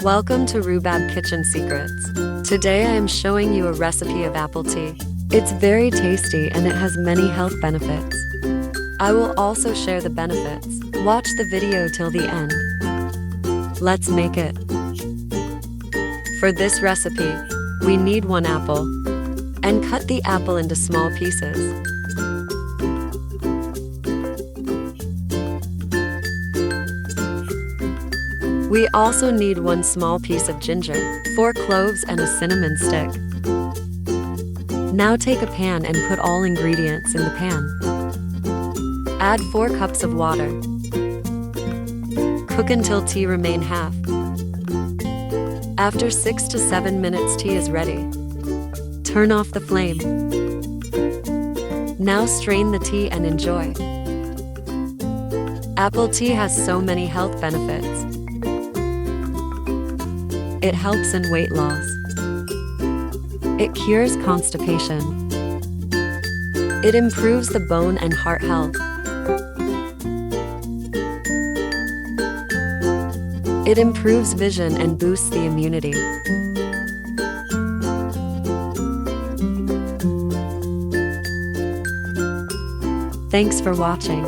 Welcome to Rubab Kitchen Secrets. Today I am showing you a recipe of apple tea. It's very tasty and it has many health benefits. I will also share the benefits. Watch the video till the end. Let's make it. For this recipe, we need 1 apple. And cut the apple into small pieces. We also need 1 small piece of ginger, 4 cloves and a cinnamon stick. Now take a pan and put all ingredients in the pan. Add 4 cups of water. Cook until tea remain half. After 6 to 7 minutes tea is ready. Turn off the flame. Now strain the tea and enjoy. Apple tea has so many health benefits. It helps in weight loss. It cures constipation. It improves the bone and heart health. It improves vision and boosts the immunity. Thanks for watching.